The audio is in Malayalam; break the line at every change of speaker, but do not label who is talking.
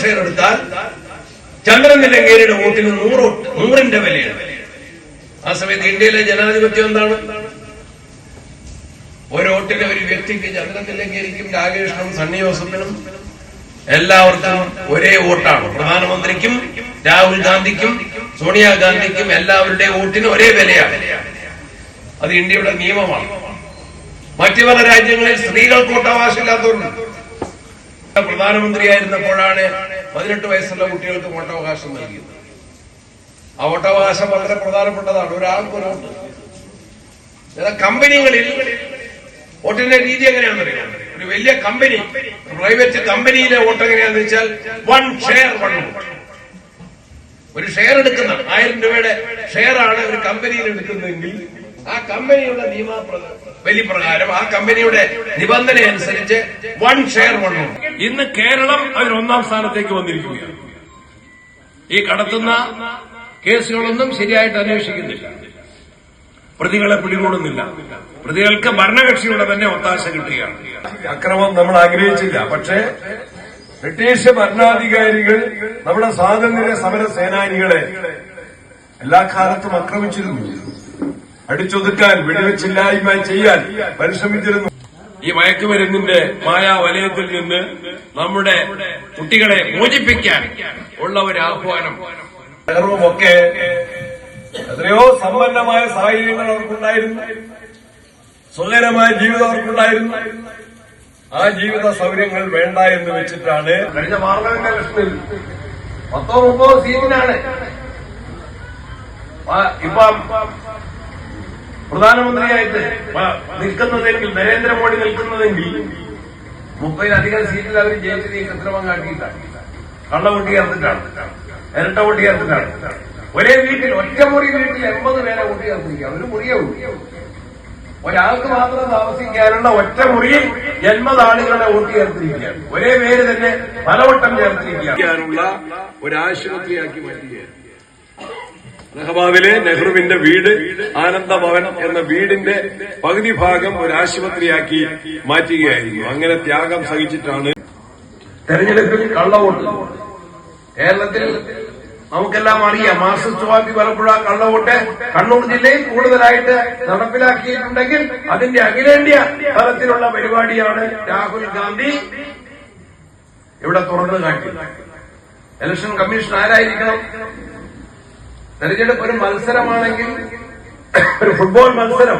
ഷെയർ എടുത്താൽ ചന്ദ്രൻ തില്ലങ്കേരിയുടെ വോട്ടിന് 100ന്റെ വിലയാണ്. ആ സമയത്ത് ഇന്ത്യയിലെ ജനാധിപത്യം എന്താണ്? ഒരു വോട്ടിലെ ഒരു വ്യക്തിക്ക് ചന്ദ്രൻ തില്ലങ്കേരിക്കും രാകേഷിനും സണ്ണി ജോസഫിനും എല്ലാവർക്കും ഒരേ വോട്ടാണ്. പ്രധാനമന്ത്രിക്കും രാഹുൽ ഗാന്ധിക്കും സോണിയാഗാന്ധിക്കും എല്ലാവരുടെയും വോട്ടിന് ഒരേ വിലയാണ്. അത് ഇന്ത്യയുടെ നിയമമാണ്. മറ്റു പല രാജ്യങ്ങളിൽ സ്ത്രീകൾക്ക് വോട്ടവകാശമില്ലാത്തവരുണ്ട്. പ്രധാനമന്ത്രിയായിരുന്നപ്പോഴാണ് 18 വയസ്സുള്ള കുട്ടികൾക്ക് വോട്ടവകാശം നൽകിയത്. ആ വോട്ടവകാശം വളരെ പ്രധാനപ്പെട്ടതാണ്. ഒരാൾക്ക് ഒരു വോട്ട്. കമ്പനികളിൽ വോട്ടിന്റെ രീതി എങ്ങനെയാണെന്നറിയാം. ഒരു വലിയ കമ്പനി, പ്രൈവറ്റ് കമ്പനിയിലെ വോട്ട് എങ്ങനെയാണെന്ന് വെച്ചാൽ 1 ഷെയർ 1 വോട്ട്. ഒരു ഷെയർ എടുക്കുന്ന 1000 രൂപയുടെ ഷെയറാണ് ഒരു കമ്പനിയിൽ എടുക്കുന്നതെങ്കിൽ ആ കമ്പനിയുടെ വലി പ്രകാരം ആ കമ്പനിയുടെ നിബന്ധന അനുസരിച്ച് 1 ഷെയർ 1 വോട്ട്. ഇന്ന് കേരളം അതിൽ 1ാം സ്ഥാനത്തേക്ക് വന്നിരിക്കുകയാണ്. ഈ കടത്തുന്ന കേസുകളൊന്നും ശരിയായിട്ട് അന്വേഷിക്കുന്നില്ല. പ്രതികളെ പിടികൂടുന്നില്ല. പ്രതികൾക്ക് ഭരണകക്ഷിയുടെ തന്നെ ഒത്താശ കിട്ടുകയാണ്.
അക്രമം നമ്മൾ ആഗ്രഹിച്ചില്ല. പക്ഷേ ബ്രിട്ടീഷ് ഭരണാധികാരികൾ നമ്മുടെ സ്വാതന്ത്ര്യ സമര സേനാനികളെ എല്ലാ കാലത്തും ആക്രമിച്ചിരുന്നു. അടിച്ചൊതുക്കാൻ, വെടിവെച്ചില്ലായ്മ ചെയ്യാൻ പരിശ്രമിച്ചിരുന്നു.
ഈ മയക്കുമരുന്നിന്റെ മായാവലയത്തിൽ നിന്ന് നമ്മുടെ കുട്ടികളെ മോചിപ്പിക്കാൻ ഉള്ള ഒരു ആഹ്വാനം
ഒക്കെ എത്രയോ സമ്പന്നമായ സാഹചര്യങ്ങൾ അവർക്കുണ്ടായിരുന്നു. സുഖകരമായ ജീവിതം അവർക്കുണ്ടായിരുന്നു. ആ ജീവിത സൗകര്യങ്ങൾ വേണ്ട എന്ന് വെച്ചിട്ടാണ്
കഴിഞ്ഞ പാർലമെന്റ് ഇലക്ഷനിൽ 10-30 സീറ്റിനാണ് ഇപ്പം പ്രധാനമന്ത്രിയായിട്ട് നിൽക്കുന്നതെങ്കിൽ, നരേന്ദ്രമോദി നിൽക്കുന്നതെങ്കിൽ 30-ലധികം സീറ്റിൽ അവർ ജയിച്ചത് ഈ കൃത്രിമം കാട്ടിയിട്ടാണ്. കള്ളവോട്ട് ചേർത്തിട്ടാണ്, ഇരട്ട വോട്ട് ചേർത്തിട്ടാണ്. ഒരേ വീട്ടിൽ, ഒറ്റമുറി വീട്ടിൽ 80 പേരെ വോട്ട് ചേർത്തിരിക്കുക. ഒരു മുറിയേ ഉള്ളൂ. ഒരാൾക്ക് മാത്രം താമസിക്കാനുള്ള ഒറ്റ മുറിയിൽ 80 ആളുകളുടെ വോട്ട് ചേർത്തിരിക്കുകയാണ്. ഒരേ പേര് തന്നെ പലവട്ടം ചേർത്തിരിക്കുകയാണുള്ള ഒരാശുപത്രിയാക്കി മാറ്റുകയാണ്. അലഹബാദിലെ നെഹ്റുവിന്റെ വീട്, ആനന്ദ ഭവൻ എന്ന വീടിന്റെ പകുതി ഭാഗം ഒരു ആശുപത്രിയാക്കി മാറ്റുകയായിരുന്നു. അങ്ങനെ ത്യാഗം സഹിച്ചിട്ടാണ് തെരഞ്ഞെടുപ്പിൽ കള്ളവോട്ട്. കേരളത്തിൽ നമുക്കെല്ലാം അറിയാം, മാർക്സിസ്റ്റ് പാർട്ടി പലപ്പോഴും കള്ളവോട്ട് കണ്ണൂർ ജില്ലയിൽ കൂടുതലായിട്ട് നടപ്പിലാക്കിയിട്ടുണ്ടെങ്കിൽ അതിന്റെ അഖിലേന്ത്യാ തലത്തിലുള്ള പരിപാടിയാണ് രാഹുൽ ഗാന്ധി ഇവിടെ തുറന്നു കാട്ടി. ഇലക്ഷൻ കമ്മീഷൻ ആരായിരിക്കണം? തെരഞ്ഞെടുപ്പ് ഒരു മത്സരമാണെങ്കിൽ, ഒരു ഫുട്ബോൾ മത്സരം